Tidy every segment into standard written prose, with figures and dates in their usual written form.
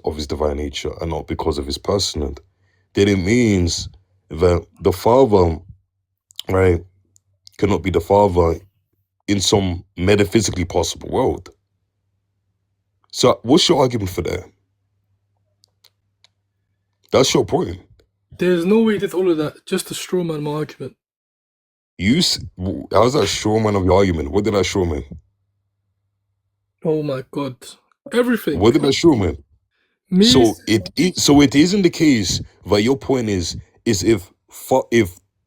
of his divine nature and not because of his personhood, then it means that the Father, right, cannot be the Father in some metaphysically possible world. So what's your argument for that? That's your point. There's no way did all of that just to straw man my argument. How's that straw man of your argument? What did I straw man? Oh my god. Everything. What did I straw man? Me, So it isn't the case that your point is if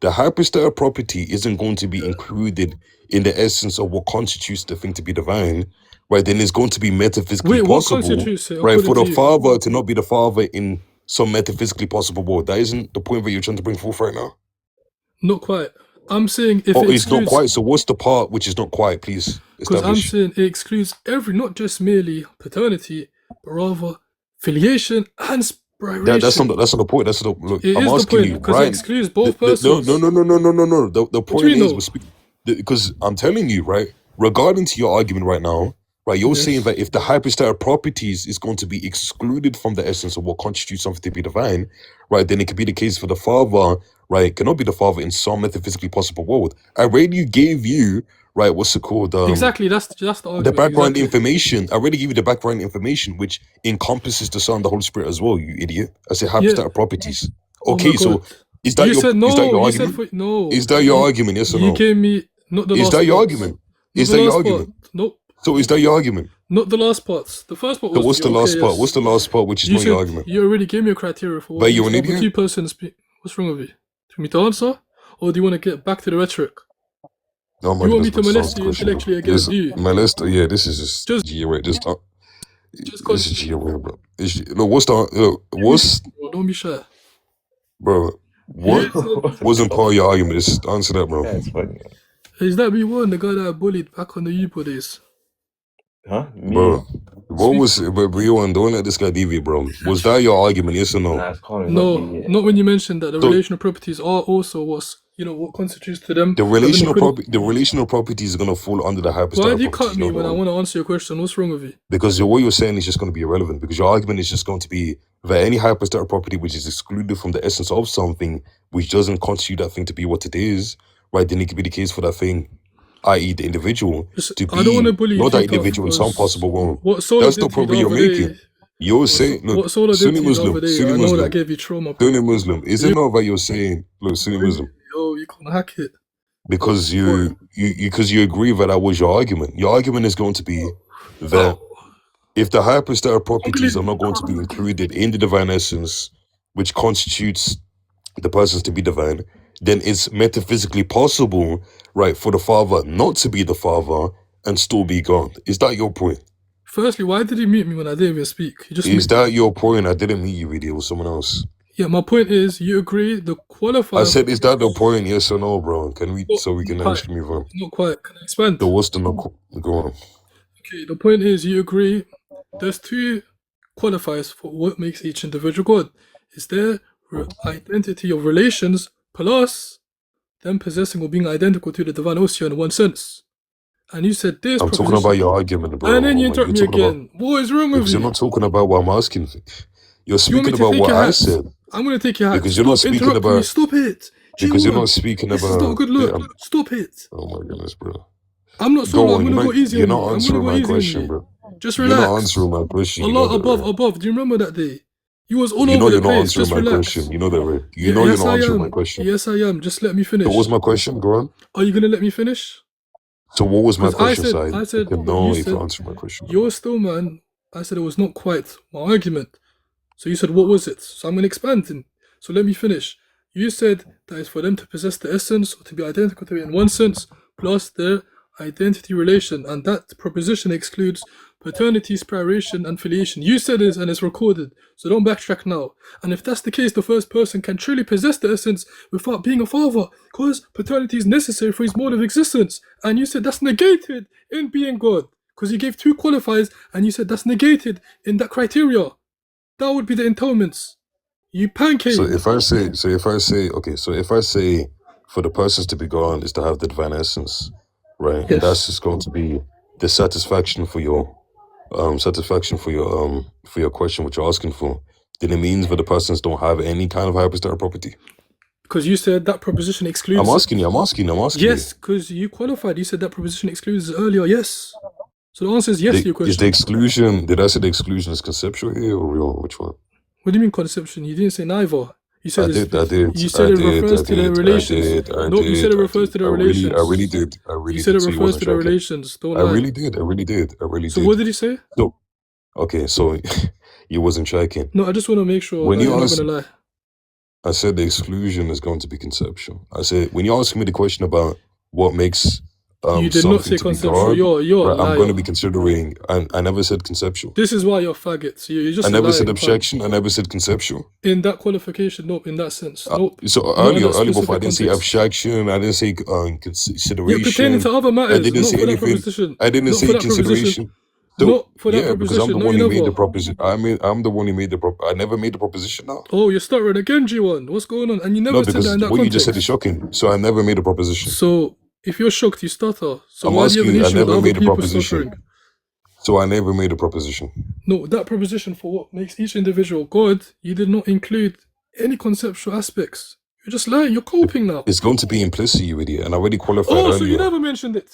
the hypostatic property isn't going to be included in the essence of what constitutes the thing to be divine, right? Then it's going to be metaphysically wait, what possible, constitutes it? right, for According the to you? Father to not be the Father in some metaphysically possible world. That isn't the point that you're trying to bring forth right now. Not quite. I'm saying if Oh, it it's not excludes, quite. So what's the part which is not quite? Please because I'm establish. saying it excludes not just merely paternity, but rather filiation and spiration. That's not the point. That's not. Look, It I'm is the asking point you, because it right? excludes both No, persons. no. The What do point you is, know? because I'm telling you, right, regarding to your argument right now, right, you're Yes. saying that if the hypostatic properties is going to be excluded from the essence of what constitutes something to be divine, right, then it could be the case for the Father, right, cannot be the Father in some metaphysically possible world. I already gave you, right, what's it called? Exactly, that's the argument. The background exactly. information. I already gave you the background information, which encompasses the Son, the Holy Spirit as well. You idiot! I said hypostatic properties. Oh my Okay, so God. is that You your said no. is that your You argument? said no. Is that your argument? Yes or You no? gave me not the Is last that your parts. argument? Not Is the that your last part. argument? Nope. So is that your argument? Not the last parts. The first part So was. what's the last part? Yes. What's the last part which is You not your said argument? you already gave me a criteria for what But you're makes an up a idiot? two-person speak. What's wrong with you? Do you want me to answer, or do you want to get back to the rhetoric? No, You want me to molest you intellectually again? Yes, Do you? molest. Yeah, this is just G away. This is G away, bro. No, what's the what's Don't be shy. bro? What wasn't part of your argument? Just answer that, bro. That's funny. Is that me1, the guy that I bullied back on the Yupo days? Huh? Me? Bro, what was but Rio, don't let this guy deviate, bro. Was that your argument? Yes or no? Nah, it's calling No, not deviate. not when you mentioned that the So- relational properties are also what constitutes to them. The relational properties are gonna fall under the hypostatic Why do you properties. cut me when I want to answer your question? What's wrong with you? Because what you're saying is just going to be irrelevant. Because your argument is just going to be that any hypostatic property which is excluded from the essence of something, which doesn't constitute that thing to be what it is, right? Then it could be the case for that thing, i.e., the individual, to be I don't want to bully you not that too tough, individual in some because possible world. what Sola That's did the to you point the that you're other making. day. You're saying, look, What Sola did Sunni to you the Muslim, other day, Sunni I know Muslim, that gave you trauma. Sunni Muslim. Is it not that you're saying, look, Sunni Muslim? Yo, you can't hack it. Because you agree that was your argument. Your argument is going to be that if the hypostatic properties are not going to be included in the divine essence, which constitutes the persons to be divine, then it's metaphysically possible, right, for the Father not to be the Father and still be God. Is that your point? Firstly, why did you mute me when I didn't even speak? Is that your point? I didn't meet you, idiot. It was someone else. Yeah, my point is, you agree the qualifier. I said, is that the point? Yes or no, bro? Can we, so we can Not actually move on? Not quite. Can I expand? So what's the no? Go on. Okay, the point is, you agree there's two qualifiers for what makes each individual God. Is their identity of relations plus them possessing or being identical to the divine Ocean in one sense. And you said this. I'm talking about your argument, bro. And then you interrupt me again. What is wrong with you? You're not talking about what I'm asking. You're speaking about what I said. I'm going to take your hat. Because you're not speaking about. Stop it. Because you're not speaking about. This is not a good look. Stop it. Oh my goodness, bro. I'm not solo. I'm going to go easy on you. You're not answering my question, bro. Just relax. You're not answering my question. Allah above. Do you remember that day? You was all over the place. You're not answering Just my relax. question. You know that, right? You know you're not answering my question. Yes, I am. Just let me finish. What was my question? Go on. Are you going to let me finish? So what was my question? I said no, if you answer my question. You're still, man. I said it was not quite my argument. So you said, what was it? So I'm going to expand. So let me finish. You said that it's for them to possess the essence or to be identical to it in one sense, plus their identity relation. And that proposition excludes paternity, spiration, and filiation. You said this and it's recorded. So don't backtrack now. And if that's the case, the first person can truly possess the essence without being a father, because paternity is necessary for his mode of existence. And you said that's negated in being God, because you gave two qualifiers and you said that's negated in that criteria. That would be the entailments. You pancake. So if I say for the persons to be God is to have the divine essence, right? Yes. And that's just going to be the satisfaction for your satisfaction for your question, which you're asking for, then it means that the persons don't have any kind of hypostatic property. Because you said that proposition excludes. I'm asking you. Yes, because you qualified. You said that proposition excludes it earlier. Yes. So the answer is yes to your Is question. the exclusion? Did I say the exclusion is conceptual here or real? Which one? What do you mean conception? You didn't say neither. You said I did. You said it refers to their relations. No, you said it refers to their relations. I really did. You said it refers to their relations. Don't lie. I really did. So what did he say? So, okay, so you wasn't checking. No, I just want to make sure When that you you're not ask- going to lie. I said the exclusion is going to be conceptual. I said when you ask me the question about what makes You did not say something to be conceptual. God, You're a right, I'm going to liar. be considering. I never said conceptual. This is why you're faggots. You're just I never said lying, abstraction. I never said conceptual. In that qualification, nope. In that sense, nope. So Not in earlier that before, I specific didn't say context. abstraction. I didn't say Yeah, consideration. pertaining to other matters. I didn't not say for that anything. proposition. I didn't Not say for that proposition. consideration. So, Not for that yeah, because I'm proposition. the No, one you who made the never. proposition. I'm the one who made the I never made the proposition now. Oh, you're stuttering again, G1. What's going on? And you never No, said because that in that what you context. just said is shocking. So I never made a proposition. So if you're shocked, you stutter. So I'm why do you have asking an you, I issue with never other made a people proposition. stuttering? So I never made a proposition. No, that proposition for what makes each individual God, you did not include any conceptual aspects. You're just lying. You're coping now. It's going to be implicit, you idiot. And I already qualified Oh, earlier. so you never mentioned it.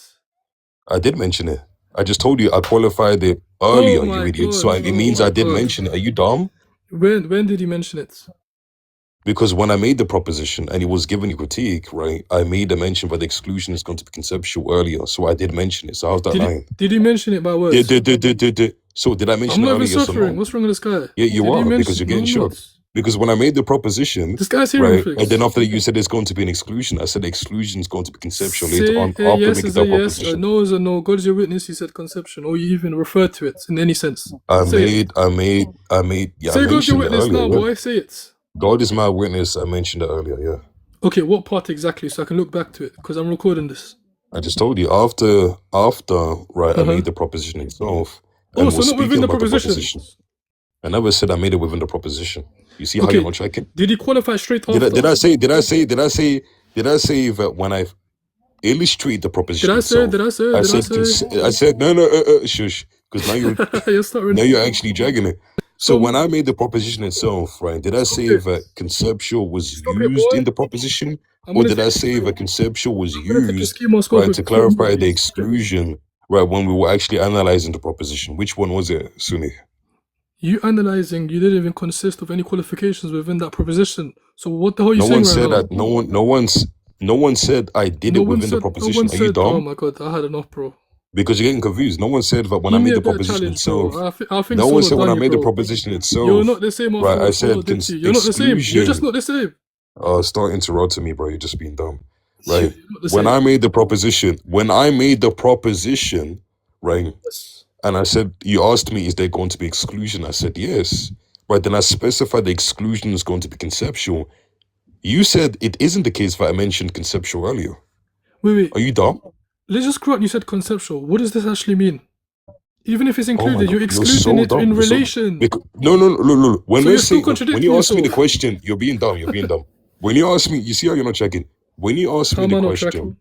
I did mention it. I just told you I qualified it earlier, Oh you my idiot. God. So it Oh means my I did God. mention it. Are you dumb? When did you mention it? Because when I made the proposition and it was given a critique, right, I made a mention that the exclusion is going to be conceptual earlier. So I did mention it. So how's that lying? Did you mention it by words? So did I mention I'm it not earlier? even Yes or suffering. no? What's wrong with this guy? Yeah, you Did are, mention- because you're getting No, I'm shocked. not. Because when I made the proposition, This guy's hearing right, things. and then after that you said there's going to be an exclusion, I said the exclusion is going to be conceptual later Say on a after yes making is that a yes, a proposition. no is a no. God is your witness, he said conception, or you even referred to it in any sense. I Say it. made, yeah, Say I God's your mentioned it witness earlier. now, Yeah. boy. Say it. God is my witness. I mentioned it earlier. Yeah. Okay, what part exactly? So I can look back to it because I'm recording this. I just told you after right, I made the proposition itself. And Oh, so was not within speaking the about proposition. I never said I made it within the proposition. You see how Okay. you're not checking? Did he qualify straight after? Did I say that when I illustrate the proposition Did I say? itself, I said no, shush, because now You're starting. now you're actually dragging it. So when I made the proposition itself, right, did I say that conceptual was Stop it, used boy. in the proposition, I'm or gonna did I take- say that conceptual was I'm gonna take your used, schema scope right, with to you. clarify the exclusion, right, when we were actually analyzing the proposition? Which one was it, Sunni? You analyzing, you didn't even consist of any qualifications within that proposition. So what the hell are you No saying one right said now? that. No one said I did it within the proposition. Are you dumb? Oh my God, I had enough, bro. Because you're getting confused. No one said that when I Give me made a the better proposition challenge, bro. itself. I think No one said when I Daniel, made the bro. proposition itself. You're not the same after Right, I what said Paul did to you. You're not the same. You're just not the same. Start interrupting me, bro. You're just being dumb. Right. You're not the When same. I made the proposition, right, and I said, you asked me, is there going to be exclusion? I said, yes. Right, then I specified the exclusion is going to be conceptual. You said it isn't the case that I mentioned conceptual earlier. Wait. Are you dumb? Let's just grant you said conceptual. What does this actually mean? Even if it's Oh my included, God, you're you're excluding so it dumb. in You're so- relation. No. When So we you're still say, when contradicting you ask me the yourself. question, you're being dumb. When you ask me, you see how you're not checking. When you ask How me am the I not question, tracking?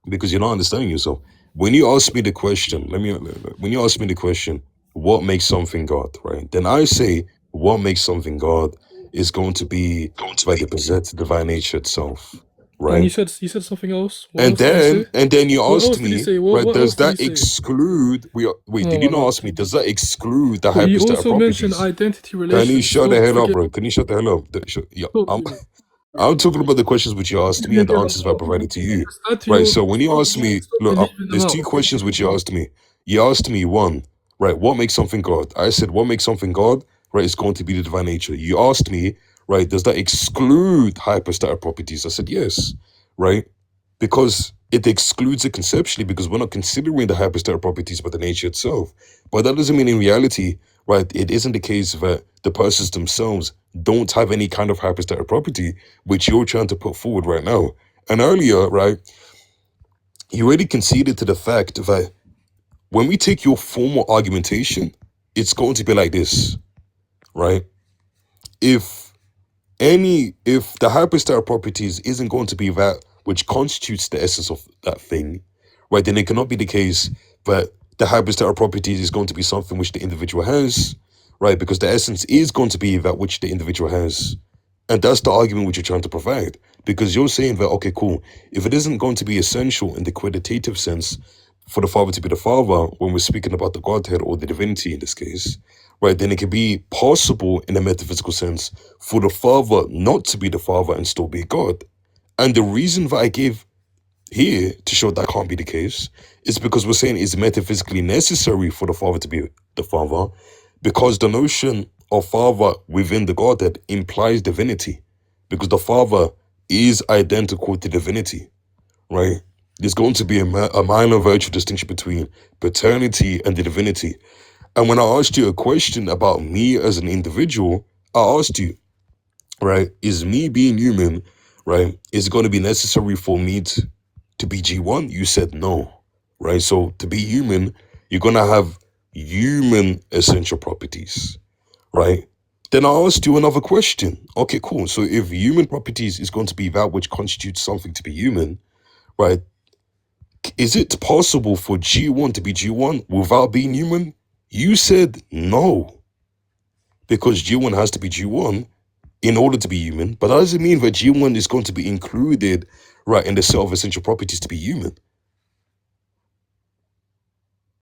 because you're not understanding yourself. When you ask me the question, when you ask me the question, what makes something God, right? Then I say, what makes something God is going to be by the possessed divine nature itself, right? And you said something else. What And else did he say? then you What else asked did he me, say? right? What Does else did that he say? exclude? Wait, Oh did you my not God. ask me? Does that exclude the But you hypostatic also properties? mentioned identity relations. Can you shut the Don't hell up, forget- bro? Can you shut the hell up? Yeah, Don't do I'm talking about the questions which you asked me and the answers that I provided to you. Just add to Right, your- so when you asked me, Stop look, leaving them there's out. two questions which you asked me. You asked me one, right, what makes something God? I said, what makes something God? Right, it's going to be the divine nature. You asked me, right, does that exclude hypostatic properties? I said, yes, right, because it excludes it conceptually because we're not considering the hypostatic properties but the nature itself. But that doesn't mean in reality, right, it isn't the case that the persons themselves don't have any kind of hypostatic property, which you're trying to put forward right now. And earlier, right, you already conceded to the fact that when we take your formal argumentation, it's going to be like this, right? If the hypostatic properties isn't going to be that which constitutes the essence of that thing, right, then it cannot be the case that the hypostatic properties is going to be something which the individual has, right? Because the essence is going to be that which the individual has. And that's the argument which you're trying to provide. Because you're saying that, okay, cool, if it isn't going to be essential in the qualitative sense for the Father to be the Father, when we're speaking about the Godhead or the divinity in this case, right, then it can be possible in a metaphysical sense for the Father not to be the Father and still be God. And the reason that I gave here to show that can't be the case is because we're saying it's metaphysically necessary for the Father to be the Father, because the notion of Father within the Godhead implies divinity, because the Father is identical to divinity, right? There's going to be a minor virtue distinction between paternity and the divinity. And when I asked you a question about me as an individual, I asked you, right, is me being human, right, is it going to be necessary for me to be G1? You said no, right? So to be human, you're going to have human essential properties, right? Then I asked you another question. Okay, cool. So if human properties is going to be that which constitutes something to be human, right, is it possible for G1 to be G1 without being human? You said no, because G1 has to be G1 in order to be human. But that doesn't mean that G1 is going to be included, right, in the set of essential properties to be human.